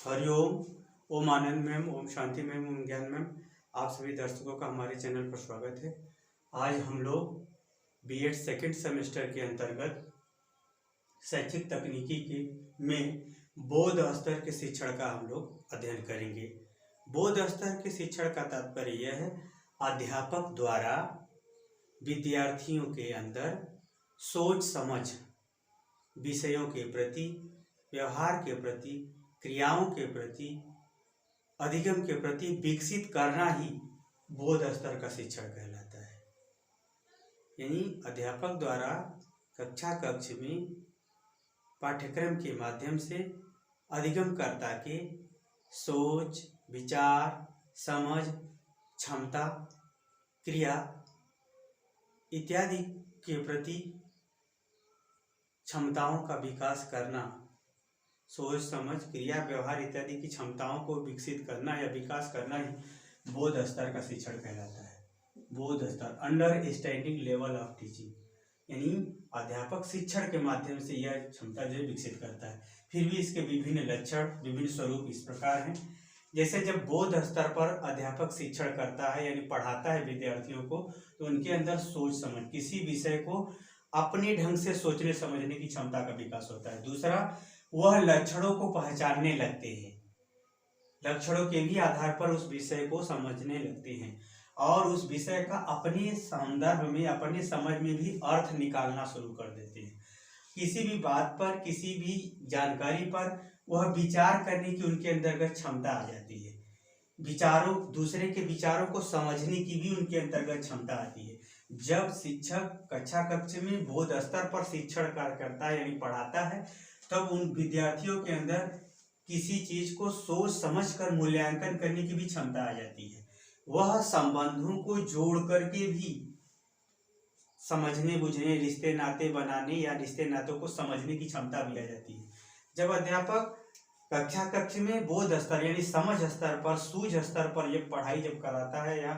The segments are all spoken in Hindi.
हरिओम। ओम आनंद मैम, ओम शांति मैम, ओम ज्ञान मैम। आप सभी दर्शकों का हमारे चैनल पर स्वागत है। आज हम लोग बीएड सेकंड सेमेस्टर के अंतर्गत शैक्षिक तकनीकी के में बौद्ध स्तर के शिक्षण का हम लोग अध्ययन करेंगे। बौद्ध स्तर के शिक्षण का तात्पर्य यह है अध्यापक द्वारा विद्यार्थियों के अंदर सोच समझ, विषयों के प्रति, व्यवहार के प्रति, क्रियाओं के प्रति, अधिगम के प्रति विकसित करना ही बौद्ध स्तर का शिक्षण कहलाता है। यानी अध्यापक द्वारा कक्ष में पाठ्यक्रम के माध्यम से अधिगमकर्ता के सोच, विचार, समझ, क्षमता, क्रिया इत्यादि के प्रति क्षमताओं का विकास करना, सोच समझ, क्रिया, व्यवहार इत्यादि की क्षमताओं को विकसित करना या विकास करना ही बौद्ध स्तर का शिक्षण कहलाता है। बौद्ध स्तर, अंडरस्टैंडिंग लेवल ऑफ टीचिंग, यानी अध्यापक शिक्षण के माध्यम से यह क्षमता जो विकसित करता है। फिर भी इसके विभिन्न लक्षण, विभिन्न स्वरूप इस प्रकार हैं। जैसे जब बौद्ध स्तर पर अध्यापक शिक्षण करता है यानी पढ़ाता है विद्यार्थियों को, तो उनके अंदर सोच समझ, किसी विषय को अपने ढंग से सोचने समझने की क्षमता का विकास होता है। दूसरा, वह लक्षणों को पहचानने लगते हैं, लक्षणों के भी आधार पर उस विषय को समझने लगते हैं और उस विषय का अपने संदर्भ में, अपने समझ में भी अर्थ निकालना शुरू कर देते हैं। किसी भी बात पर, किसी भी जानकारी पर वह विचार करने की उनके अंतर्गत क्षमता आ जाती है। विचारों, दूसरे के विचारों को समझने की भी उनके अंतर्गत क्षमता आती है। जब शिक्षक कक्ष में बौद्ध स्तर पर शिक्षण कार्य करता है यानी पढ़ाता है, तब उन विद्यार्थियों के अंदर किसी चीज को सोच समझकर मूल्यांकन करने की भी क्षमता आ जाती है। वह संबंधों को जोड़ करके भी समझने बुझने, रिश्ते नाते बनाने या रिश्ते नातों को समझने की क्षमता भी आ जाती है। जब अध्यापक कक्ष में बौद्ध स्तर यानी समझ स्तर पर, सूझ स्तर पर ये पढ़ाई जब कराता है या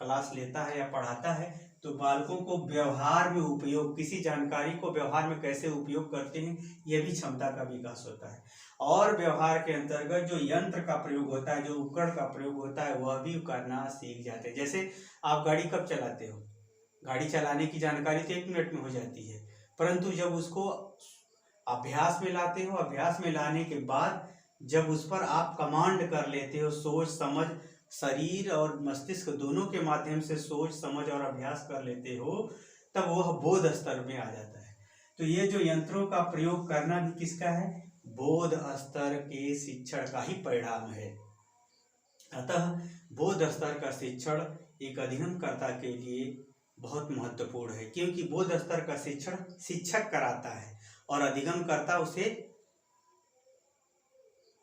क्लास लेता है या पढ़ाता है, तो बालकों को व्यवहार में उपयोग, किसी जानकारी को व्यवहार में कैसे उपयोग करते हैं, यह भी क्षमता का विकास होता है। और व्यवहार के अंतर्गत जो यंत्र का प्रयोग होता है, जो उपकरण का प्रयोग होता है, वह भी करना सीख जाते हैं। जैसे आप गाड़ी कब चलाते हो, गाड़ी चलाने की जानकारी तो 1 मिनट में हो जाती है, परंतु जब उसको अभ्यास में लाते हो, अभ्यास में लाने के बाद जब उस पर आप कमांड कर लेते हो, सोच समझ, शरीर और मस्तिष्क दोनों के माध्यम से सोच समझ और अभ्यास कर लेते हो, तब वह बौद्ध स्तर में आ जाता है। तो ये जो यंत्रों का प्रयोग करना भी किसका है, बौद्ध स्तर के शिक्षण का ही परिणाम है। अतः बौद्ध स्तर का शिक्षण एक अधिगमकर्ता के लिए बहुत महत्वपूर्ण है, क्योंकि बौद्ध स्तर का शिक्षण शिक्षक कराता है और अधिगमकर्ता उसे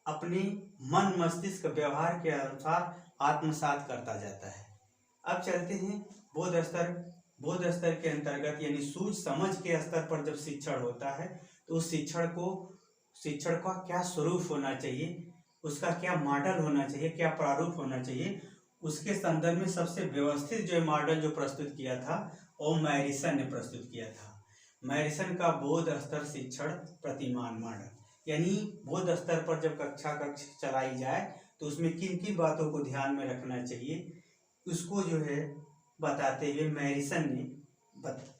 अपने मन मस्तिष्क व्यवहार के अनुसार आत्मसात करता जाता है। अब चलते हैं बौद्ध स्तर। बौद्ध स्तर के अंतर्गत यानी सूझ समझ के स्तर पर जब शिक्षण होता है, तो उस शिक्षण का क्या स्वरूप होना चाहिए, उसका क्या मॉडल होना चाहिए, क्या प्रारूप होना चाहिए, उसके संदर्भ में सबसे व्यवस्थित जो मॉडल जो प्रस्तुत किया था वो मैरिसन ने प्रस्तुत किया था। मैरिसन का बौद्ध स्तर शिक्षण प्रतिमान मॉडल, यानी बौद्ध स्तर पर जब कक्ष चलाई जाए तो उसमें किन किन बातों को ध्यान में रखना चाहिए, उसको जो है बताते हुए मैरिसन ने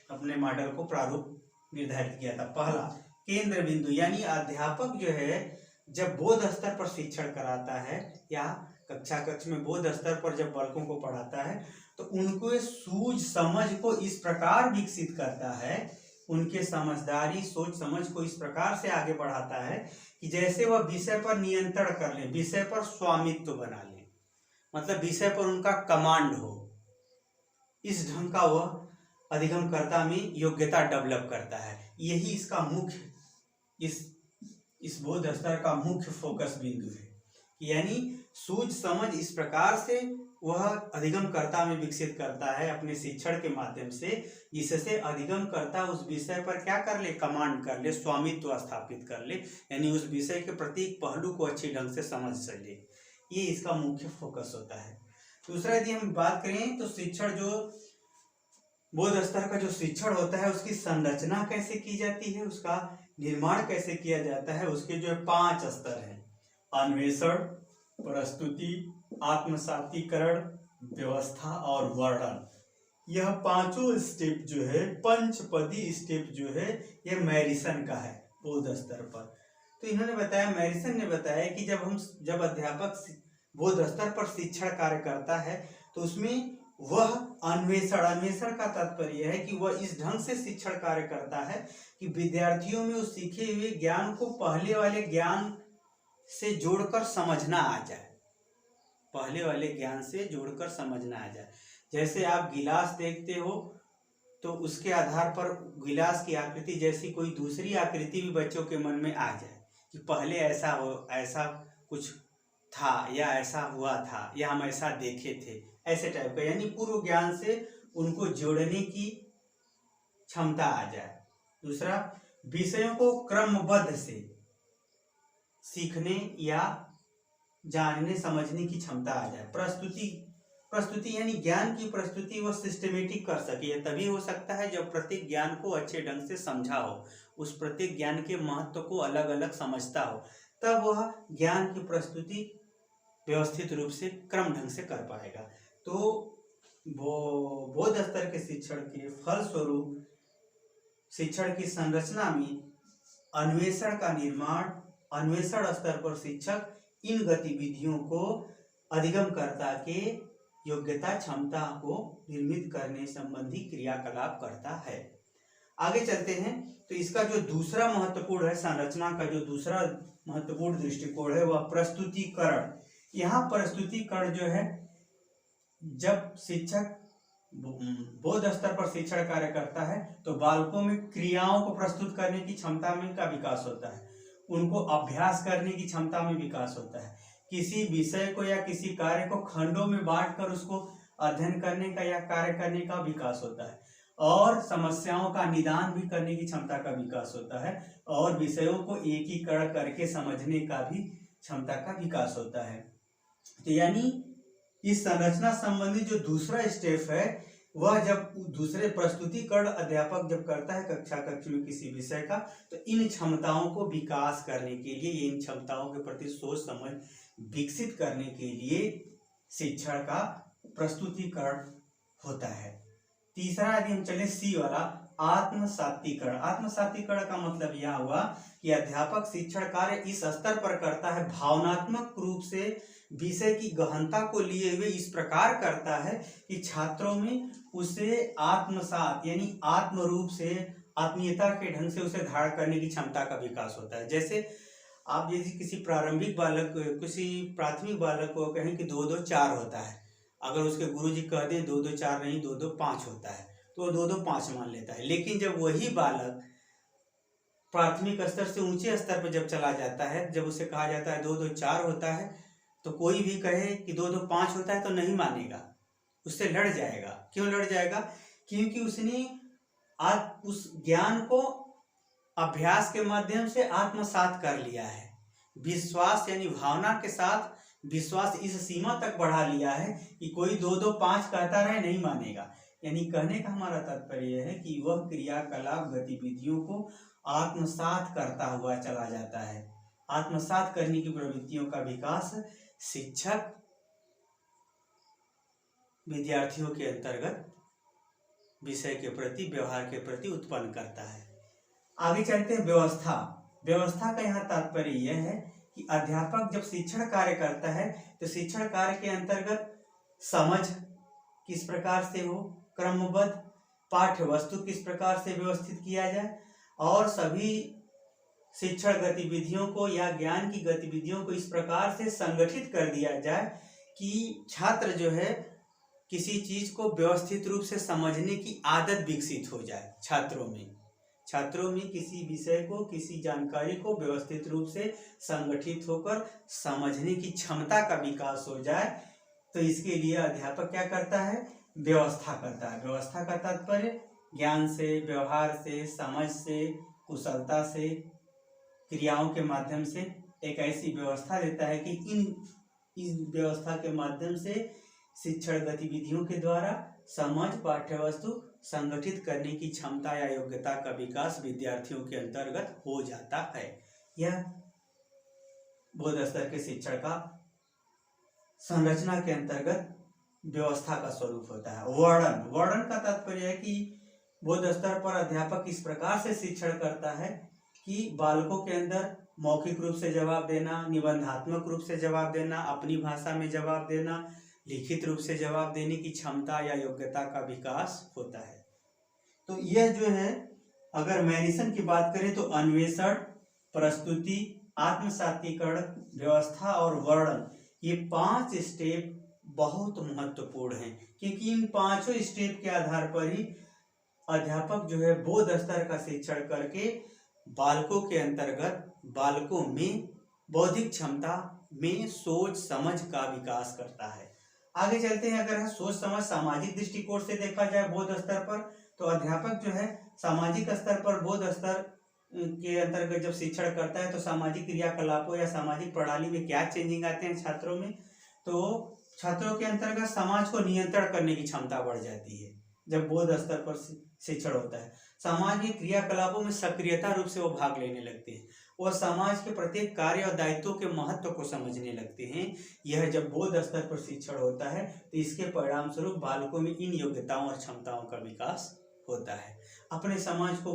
अपने मॉडल को प्रारूप निर्धारित किया था। पहला, केंद्र बिंदु, यानी अध्यापक जो है जब बौद्ध स्तर पर शिक्षण कराता है या कक्ष में बौद्ध स्तर पर जब बालकों को पढ़ाता है, तो उनको सूझ समझ को इस प्रकार विकसित करता है, उनके समझदारी सोच समझ को इस प्रकार से आगे बढ़ाता है कि जैसे वह विषय पर नियंत्रण कर ले, विषय पर स्वामित्व बना ले, मतलब विषय पर उनका कमांड हो। इस ढंग का वह अधिगमकर्ता में योग्यता डेवलप करता है। यही इसका मुख्य, इस बौद्ध स्तर का मुख्य फोकस बिंदु है, यानी सूझ समझ इस प्रकार से वह अधिगमकर्ता में विकसित करता है अपने शिक्षण के माध्यम से, जिससे अधिगमकर्ता उस विषय पर क्या कर ले, कमांड कर ले, स्वामित्व स्थापित कर ले, यानी उस विषय के प्रत्येक पहलू को अच्छी ढंग से समझ सके। ये इसका मुख्य फोकस होता है। दूसरा, यदि हम बात करें तो शिक्षण जो बौद्ध स्तर का जो शिक्षण होता है उसकी संरचना कैसे की जाती है, उसका निर्माण कैसे किया जाता है, उसके जो 5 स्तर हैं अन्वेषण, प्रस्तुति, आत्मसातीकरण, व्यवस्था और वर्णन। यह पांचों स्टेप जो है, पंचपदी स्टेप जो है, यह मैरिसन का है बोध स्तर पर। तो इन्होंने बताया, मैरिसन ने बताया कि जब अध्यापक बोध स्तर पर शिक्षण कार्य करता है तो उसमें वह अन्वेषण का तात्पर्य है कि वह इस ढंग से शिक्षण कार्य करता है कि विद्यार्थियों में उस सीखे हुए ज्ञान को पहले वाले ज्ञान से जोड़कर समझना आ जाए, पहले वाले ज्ञान से जोड़कर समझना आ जाए। जैसे आप गिलास देखते हो तो उसके आधार पर गिलास की आकृति जैसी कोई दूसरी आकृति भी बच्चों के मन में आ जाए कि पहले ऐसा हो, ऐसा कुछ था, या ऐसा हुआ था, या हम ऐसा देखे थे, ऐसे टाइप का, यानी पूर्व ज्ञान से उनको जोड़ने की क्षमता आ जाए। दूसरा, विषयों को क्रमबद्ध से सीखने या जानने समझने की क्षमता आ जाए। प्रस्तुति यानी ज्ञान की प्रस्तुति वो सिस्टमेटिक कर सके। यह तभी हो सकता है जब प्रत्येक ज्ञान को अच्छे ढंग से समझा हो, उस प्रत्येक ज्ञान के महत्व को अलग अलग समझता हो, तब वह ज्ञान की प्रस्तुति व्यवस्थित रूप से क्रम ढंग से कर पाएगा। तो वो बोध स्तर के शिक्षण के फलस्वरूप शिक्षण की संरचना में अन्वेषण का निर्माण, अन्वेषण स्तर पर शिक्षक इन गतिविधियों को अधिगमकर्ता के योग्यता क्षमता को निर्मित करने संबंधी क्रियाकलाप करता है। आगे चलते हैं तो इसका जो दूसरा महत्वपूर्ण है, संरचना का जो दूसरा महत्वपूर्ण दृष्टिकोण है वह प्रस्तुतिकरण। यहाँ प्रस्तुतिकरण जो है, जब शिक्षक बोध स्तर पर शिक्षण कार्य करता है तो बालकों में क्रियाओं को प्रस्तुत करने की क्षमता में का विकास होता है, उनको अभ्यास करने की क्षमता में विकास होता है, किसी विषय को या किसी कार्य को खंडों में बांटकर उसको अध्ययन करने का या कार्य करने का विकास होता है, और समस्याओं का निदान भी करने की क्षमता का विकास होता है, और विषयों को एकीकरण करके समझने का भी क्षमता का विकास होता है। तो यानी इस संरचना संबंधी जो दूसरा स्टेप है वह जब दूसरे प्रस्तुतिकरण अध्यापक जब करता है कक्षा में किसी विषय का, तो इन क्षमताओं को विकास करने के लिए, इन क्षमताओं के प्रति सोच समझ विकसित करने के लिए शिक्षण का प्रस्तुतिकरण होता है। तीसरा यदि हम चले सी वाला, आत्मसातीकरण। आत्मसातीकरण का मतलब यह हुआ कि अध्यापक शिक्षण कार्य इस स्तर पर करता है, भावनात्मक रूप से विषय की गहनता को लिए हुए इस प्रकार करता है कि छात्रों में उसे आत्मसात यानी आत्म रूप से, आत्मीयता के ढंग से उसे धारण करने की क्षमता का विकास होता है। जैसे आप यदि किसी प्रारंभिक बालक, किसी प्राथमिक बालक को कहें कि 2 2 4 होता है, अगर उसके गुरुजी कह दें 2 2 4 नहीं 2 2 5 होता है, तो वो 2 2 5 मान लेता है। लेकिन जब वही बालक प्राथमिक स्तर से ऊंचे स्तर पर जब चला जाता है, जब उसे कहा जाता है 2 2 4 होता है, तो कोई भी कहे कि 2 2 5 होता है तो नहीं मानेगा, उससे लड़ जाएगा। क्यों लड़ जाएगा? क्योंकि उसने उस ज्ञान को अभ्यास के माध्यम से आत्मसात कर लिया है, विश्वास यानी भावना के साथ विश्वास इस सीमा तक बढ़ा लिया है कि कोई 2 2 5 कहता रहे नहीं मानेगा। यानी कहने का हमारा तात्पर्य है कि वह क्रियाकलाप गतिविधियों को आत्मसात करता हुआ चला जाता है। आत्मसात करने की प्रवृत्तियों का विकास शिक्षक विद्यार्थियों के अंतर्गत विषय के प्रति, व्यवहार के प्रति उत्पन्न करता है। आगे चलते हैं व्यवस्था। व्यवस्था का यहाँ तात्पर्य यह है कि अध्यापक जब शिक्षण कार्य करता है तो शिक्षण कार्य के अंतर्गत समझ किस प्रकार से हो, क्रमबद्ध पाठ्य वस्तु किस प्रकार से व्यवस्थित किया जाए, और सभी शिक्षण गतिविधियों को या ज्ञान की गतिविधियों को इस प्रकार से संगठित कर दिया जाए कि छात्र जो है किसी चीज को व्यवस्थित रूप से समझने की आदत विकसित हो जाए। छात्रों में किसी विषय को, किसी जानकारी को व्यवस्थित रूप से संगठित होकर समझने की क्षमता का विकास हो जाए। तो इसके लिए अध्यापक क्या करता है? व्यवस्था करता है। व्यवस्था का तात्पर्य ज्ञान से, व्यवहार से, समझ से, कुशलता से, क्रियाओं के माध्यम से एक ऐसी व्यवस्था देता है कि इस व्यवस्था के माध्यम से शिक्षण गतिविधियों के द्वारा समझ, पाठ्यवस्तु संगठित करने की क्षमता या योग्यता का विकास विद्यार्थियों के अंतर्गत हो जाता है। यह बौद्ध स्तर के शिक्षण का संरचना के अंतर्गत व्यवस्था का स्वरूप होता है। वर्णन, वर्णन का तात्पर्य है कि बौद्ध स्तर पर अध्यापक इस प्रकार से शिक्षण करता है कि बालकों के अंदर मौखिक रूप से जवाब देना, निबंधात्मक रूप से जवाब देना, अपनी भाषा में जवाब देना, लिखित रूप से जवाब देने की क्षमता या योग्यता का विकास होता है। तो यह जो है, अगर मैनिसन की बात करें तो अन्वेषण, प्रस्तुति, आत्मसातीकरण, व्यवस्था और वर्णन, ये 5 स्टेप बहुत महत्वपूर्ण हैं, क्योंकि इन 5 स्टेप के आधार पर ही अध्यापक जो है बौद्ध स्तर का शिक्षण करके बालकों के अंतर्गत बालकों में बौद्धिक क्षमता में सोच समझ का विकास करता है। आगे चलते हैं। अगर सोच समझ सामाजिक दृष्टिकोण से देखा जाए बौद्ध स्तर पर, तो अध्यापक जो है सामाजिक स्तर पर बौद्ध स्तर के अंतर्गत जब शिक्षण करता है तो सामाजिक क्रियाकलापों या सामाजिक प्रणाली में क्या चेंजिंग आते हैं छात्रों में, तो छात्रों के अंतर्गत समाज को नियंत्रण करने की क्षमता बढ़ जाती है जब बौद्ध स्तर पर शिक्षण होता है। समाज के क्रियाकलापों में सक्रियता रूप से वो भाग लेने लगते हैं और समाज के प्रत्येक कार्य और दायित्वों के महत्व को समझने लगते हैं। यह जब बौद्ध स्तर पर शिक्षण होता है तो इसके परिणाम स्वरूप बालकों में इन योग्यताओं और क्षमताओं का विकास होता है। अपने समाज को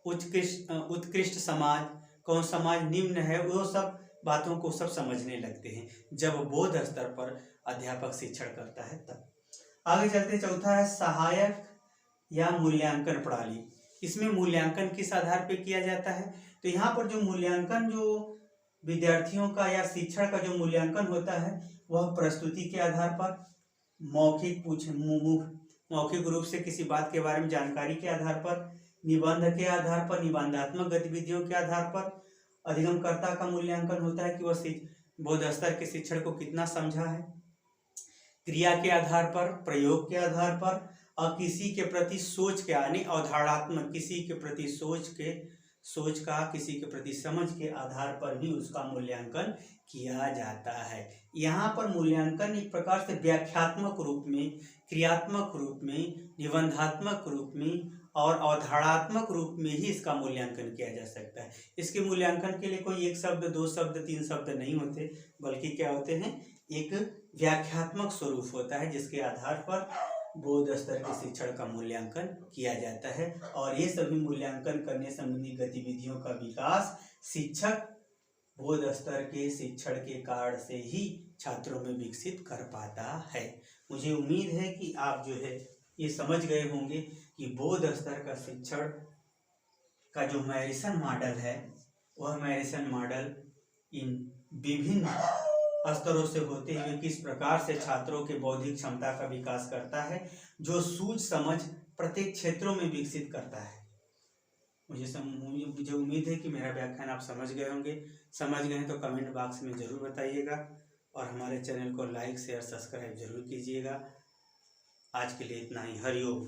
उत्कृष्ट समाज, कौन समाज निम्न है, वो सब बातों को सब समझने लगते हैं जब बौद्ध स्तर पर अध्यापक शिक्षण करता है तब। आगे चलते, चौथा है सहायक या मूल्यांकन प्रणाली। इसमें मूल्यांकन किस आधार पर किया जाता है, तो यहाँ पर जो मूल्यांकन, जो विद्यार्थियों का या शिक्षण का जो मूल्यांकन होता है वह प्रस्तुति के आधार पर, मौखिक रूप से किसी बात के बारे में जानकारी के आधार पर, निबंध के आधार पर, निबंधात्मक गतिविधियों के आधार पर अधिगमकर्ता का मूल्यांकन होता है कि वह बौद्ध स्तर के शिक्षण को कितना समझा है, क्रिया के आधार पर, प्रयोग के आधार पर और किसी के प्रति सोच के यानी अवधारणात्मक, किसी के प्रति सोच का किसी के प्रति समझ के आधार पर भी उसका मूल्यांकन किया जाता है। यहाँ पर मूल्यांकन एक प्रकार से व्याख्यात्मक रूप में, क्रियात्मक रूप में, निबंधात्मक रूप में और अवधारणात्मक रूप में ही इसका मूल्यांकन किया जा सकता है। इसके मूल्यांकन के लिए कोई 1 शब्द, 2 शब्द, 3 शब्द नहीं होते, बल्कि क्या होते हैं, एक व्याख्यात्मक स्वरूप होता है जिसके आधार पर बौद्ध स्तर के शिक्षण का मूल्यांकन किया जाता है। और ये सभी मूल्यांकन करने संबंधी गतिविधियों का विकास शिक्षक बौद्ध स्तर के शिक्षण के कारण से ही छात्रों में विकसित कर पाता है। मुझे उम्मीद है कि आप जो है ये समझ गए होंगे कि बौद्ध स्तर का शिक्षण का जो मैरिसन मॉडल है वह मैरिसन मॉडल इन विभिन्न स्तरों से होते हुए किस प्रकार से छात्रों के बौद्धिक क्षमता का विकास करता है, जो सूझ समझ प्रत्येक क्षेत्रों में विकसित करता है। मुझे उम्मीद है कि मेरा व्याख्यान आप समझ गए होंगे। समझ गए तो कमेंट बॉक्स में ज़रूर बताइएगा और हमारे चैनल को लाइक, शेयर, सब्सक्राइब जरूर कीजिएगा। आज के लिए इतना ही। हरिओम।